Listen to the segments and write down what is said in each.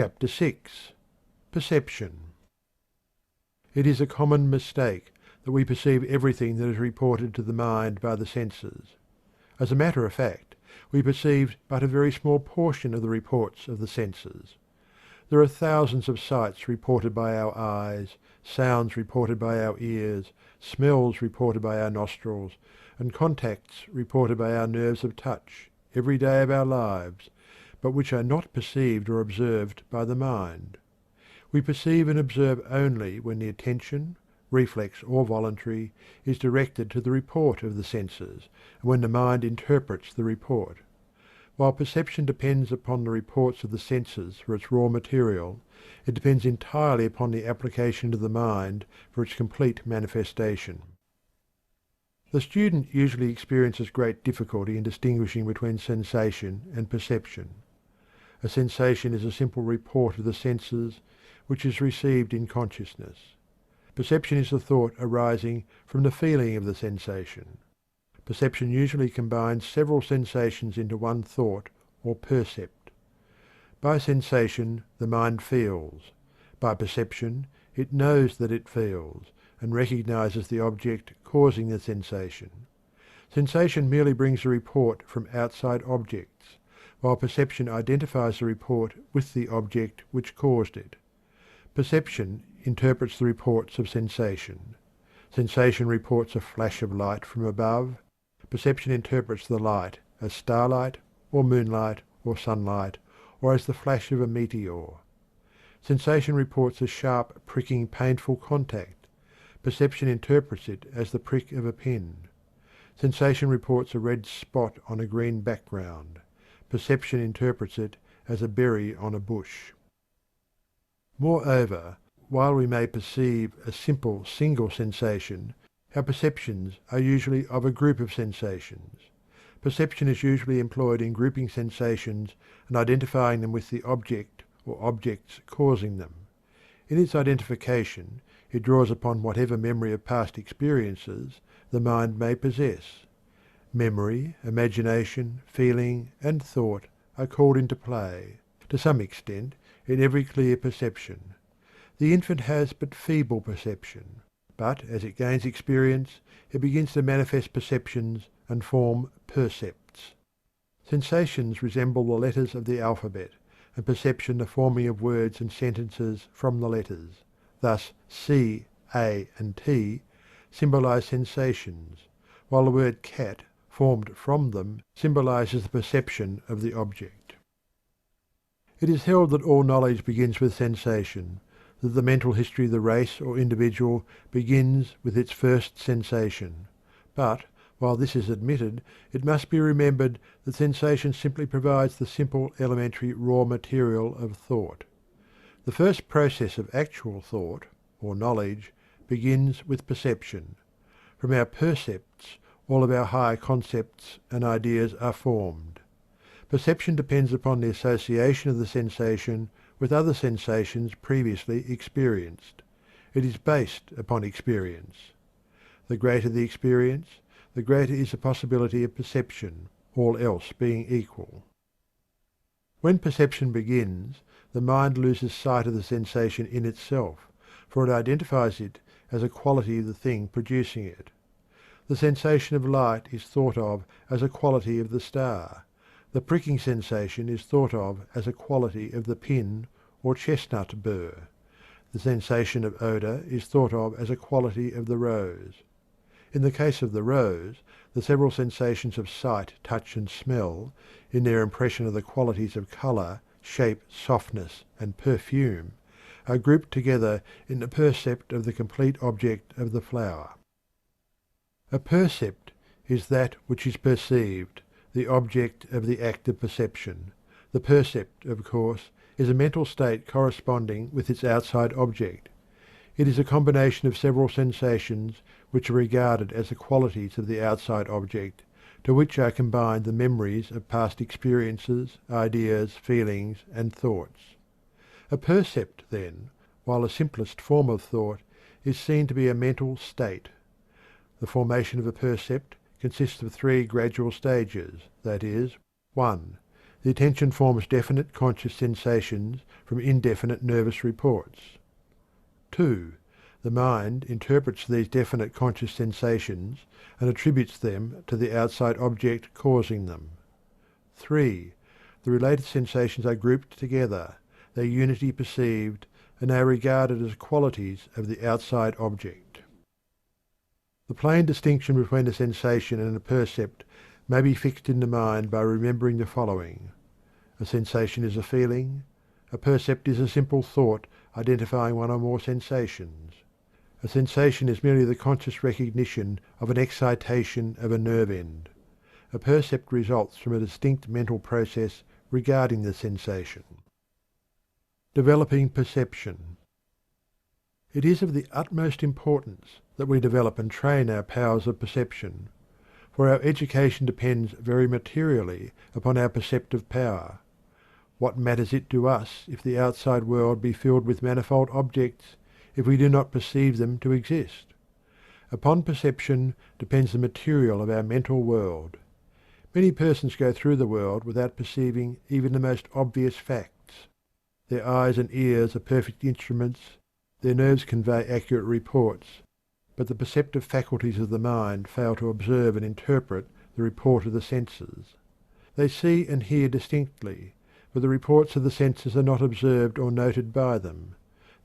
Chapter 6. Perception. It is a common mistake that we perceive everything that is reported to the mind by the senses. As a matter of fact, we perceive but a very small portion of the reports of the senses. There are thousands of sights reported by our eyes, sounds reported by our ears, smells reported by our nostrils, and contacts reported by our nerves of touch, every day of our lives, but which are not perceived or observed by the mind. We perceive and observe only when the attention, reflex or voluntary, is directed to the report of the senses, and when the mind interprets the report. While perception depends upon the reports of the senses for its raw material, it depends entirely upon the application to the mind for its complete manifestation. The student usually experiences great difficulty in distinguishing between sensation and perception. A sensation is a simple report of the senses which is received in consciousness. Perception is the thought arising from the feeling of the sensation. Perception usually combines several sensations into one thought or percept. By sensation the mind feels; by perception it knows that it feels, and recognizes the object causing the sensation. Sensation merely brings a report from outside objects, while perception identifies the report with the object which caused it. Perception interprets the reports of sensation. Sensation reports a flash of light from above. Perception interprets the light as starlight, or moonlight, or sunlight, or as the flash of a meteor. Sensation reports a sharp, pricking, painful contact. Perception interprets it as the prick of a pin. Sensation reports a red spot on a green background. Perception interprets it as a berry on a bush. Moreover, while we may perceive a simple single sensation, our perceptions are usually of a group of sensations. Perception is usually employed in grouping sensations and identifying them with the object or objects causing them. In its identification, it draws upon whatever memory of past experiences the mind may possess. Memory, imagination, feeling, and thought are called into play, to some extent, in every clear perception. The infant has but feeble perception, but as it gains experience, it begins to manifest perceptions and form percepts. Sensations resemble the letters of the alphabet, and perception the forming of words and sentences from the letters. Thus C, A, and T symbolize sensations, while the word cat, formed from them, symbolizes the perception of the object. It is held that all knowledge begins with sensation, that the mental history of the race or individual begins with its first sensation. But, while this is admitted, it must be remembered that sensation simply provides the simple elementary raw material of thought. The first process of actual thought, or knowledge, begins with perception. From our percepts, all of our higher concepts and ideas are formed. Perception depends upon the association of the sensation with other sensations previously experienced. It is based upon experience. The greater the experience, the greater is the possibility of perception, all else being equal. When perception begins, the mind loses sight of the sensation in itself, for it identifies it as a quality of the thing producing it. The sensation of light is thought of as a quality of the star. The pricking sensation is thought of as a quality of the pin or chestnut burr. The sensation of odour is thought of as a quality of the rose. In the case of the rose, the several sensations of sight, touch, and smell, in their impression of the qualities of colour, shape, softness, and perfume, are grouped together in the percept of the complete object of the flower. A percept is that which is perceived, the object of the act of perception. The percept, of course, is a mental state corresponding with its outside object. It is a combination of several sensations which are regarded as the qualities of the outside object, to which are combined the memories of past experiences, ideas, feelings, and thoughts. A percept, then, while the simplest form of thought, is seen to be a mental state. The formation of a percept consists of three gradual stages, that is, 1. The attention forms definite conscious sensations from indefinite nervous reports. 2. The mind interprets these definite conscious sensations and attributes them to the outside object causing them. 3. The related sensations are grouped together, their unity perceived, and they are regarded as qualities of the outside object. The plain distinction between a sensation and a percept may be fixed in the mind by remembering the following. A sensation is a feeling. A percept is a simple thought identifying one or more sensations. A sensation is merely the conscious recognition of an excitation of a nerve end. A percept results from a distinct mental process regarding the sensation. Developing perception. It is of the utmost importance that we develop and train our powers of perception, for our education depends very materially upon our perceptive power. What matters it to us if the outside world be filled with manifold objects, if we do not perceive them to exist? Upon perception depends the material of our mental world. Many persons go through the world without perceiving even the most obvious facts. Their eyes and ears are perfect instruments, their nerves convey accurate reports, but the perceptive faculties of the mind fail to observe and interpret the report of the senses. They see and hear distinctly, but the reports of the senses are not observed or noted by them.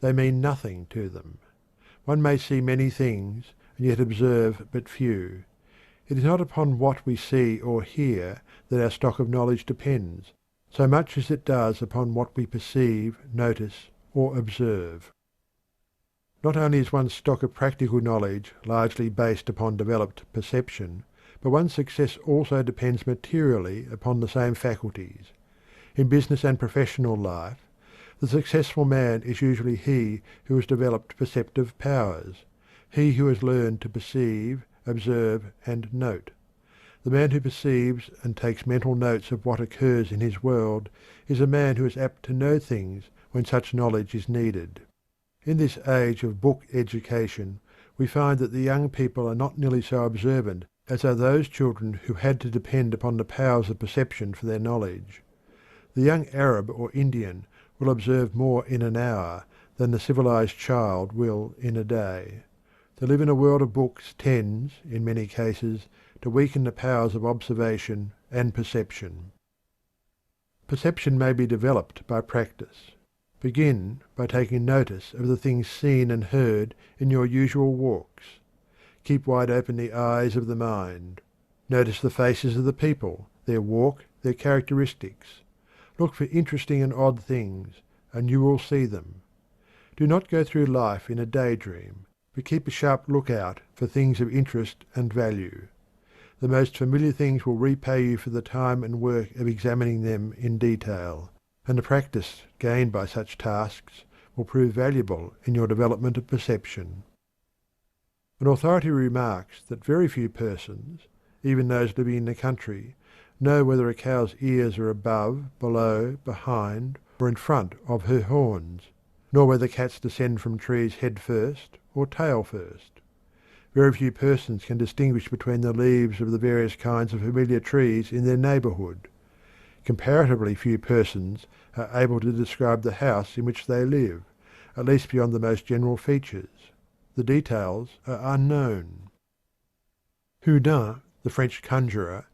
They mean nothing to them. One may see many things, and yet observe but few. It is not upon what we see or hear that our stock of knowledge depends, so much as it does upon what we perceive, notice, or observe. Not only is one's stock of practical knowledge largely based upon developed perception, but one's success also depends materially upon the same faculties. In business and professional life, the successful man is usually he who has developed perceptive powers, he who has learned to perceive, observe, and note. The man who perceives and takes mental notes of what occurs in his world is a man who is apt to know things when such knowledge is needed. In this age of book education, we find that the young people are not nearly so observant as are those children who had to depend upon the powers of perception for their knowledge. The young Arab or Indian will observe more in an hour than the civilized child will in a day. To live in a world of books tends, in many cases, to weaken the powers of observation and perception. Perception may be developed by practice. Begin by taking notice of the things seen and heard in your usual walks. Keep wide open the eyes of the mind. Notice the faces of the people, their walk, their characteristics. Look for interesting and odd things, and you will see them. Do not go through life in a daydream, but keep a sharp lookout for things of interest and value. The most familiar things will repay you for the time and work of examining them in detail, and the practice gained by such tasks will prove valuable in your development of perception. An authority remarks that very few persons, even those living in the country, know whether a cow's ears are above, below, behind, or in front of her horns, nor whether cats descend from trees head first or tail first. Very few persons can distinguish between the leaves of the various kinds of familiar trees in their neighbourhood. Comparatively few persons are able to describe the house in which they live, at least beyond the most general features. The details are unknown. Houdin, the French conjurer,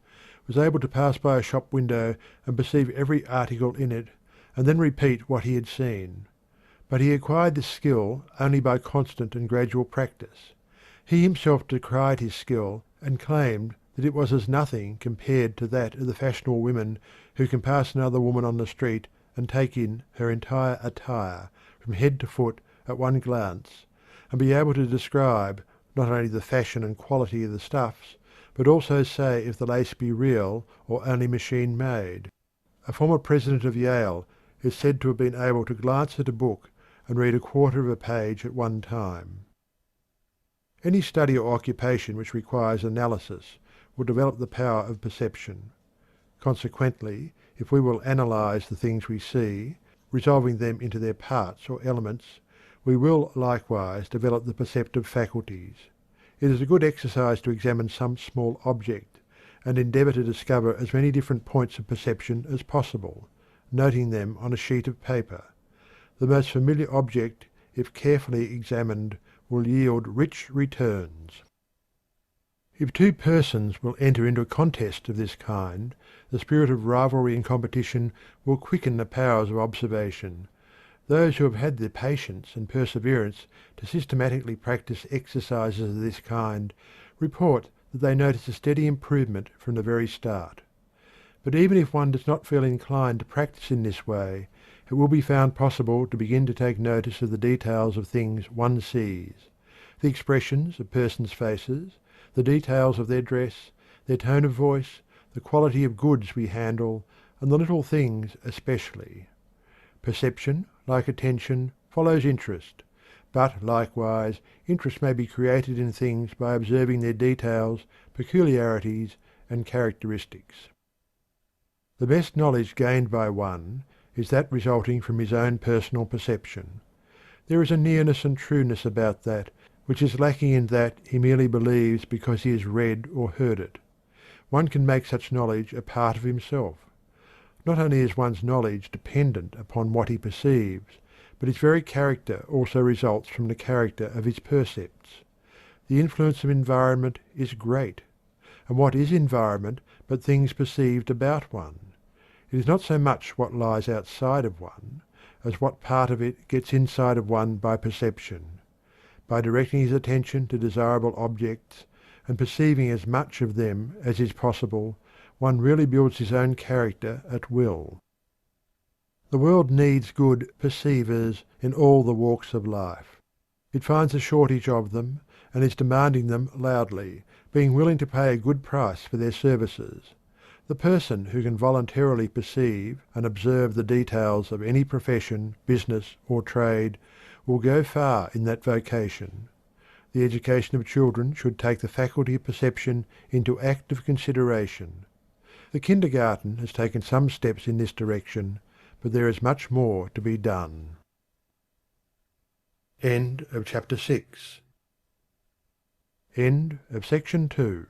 was able to pass by a shop window and perceive every article in it, and then repeat what he had seen. But he acquired this skill only by constant and gradual practice. He himself decried his skill and claimed that it was as nothing compared to that of the fashionable women who can pass another woman on the street and take in her entire attire, from head to foot, at one glance, and be able to describe not only the fashion and quality of the stuffs, but also say if the lace be real or only machine-made. A former president of Yale is said to have been able to glance at a book and read a quarter of a page at one time. Any study or occupation which requires analysis will develop the power of perception. Consequently, if we will analyze the things we see, resolving them into their parts or elements, we will likewise develop the perceptive faculties. It is a good exercise to examine some small object, and endeavour to discover as many different points of perception as possible, noting them on a sheet of paper. The most familiar object, if carefully examined, will yield rich returns. If two persons will enter into a contest of this kind, the spirit of rivalry and competition will quicken the powers of observation. Those who have had the patience and perseverance to systematically practice exercises of this kind report that they notice a steady improvement from the very start. But even if one does not feel inclined to practice in this way, it will be found possible to begin to take notice of the details of things one sees, the expressions of persons' faces, the details of their dress, their tone of voice, the quality of goods we handle, and the little things especially. Perception, like attention, follows interest, but likewise interest may be created in things by observing their details, peculiarities, and characteristics. The best knowledge gained by one is that resulting from his own personal perception. There is a nearness and trueness about that which is lacking in that he merely believes because he has read or heard it. One can make such knowledge a part of himself. Not only is one's knowledge dependent upon what he perceives, but his very character also results from the character of his percepts. The influence of environment is great. And what is environment but things perceived about one? It is not so much what lies outside of one, as what part of it gets inside of one by perception. By directing his attention to desirable objects, and perceiving as much of them as is possible, one really builds his own character at will. The world needs good perceivers in all the walks of life. It finds a shortage of them, and is demanding them loudly, being willing to pay a good price for their services. The person who can voluntarily perceive and observe the details of any profession, business, or trade will go far in that vocation. The education of children should take the faculty of perception into active consideration. The kindergarten has taken some steps in this direction, but there is much more to be done. End of chapter 6. End of section 2.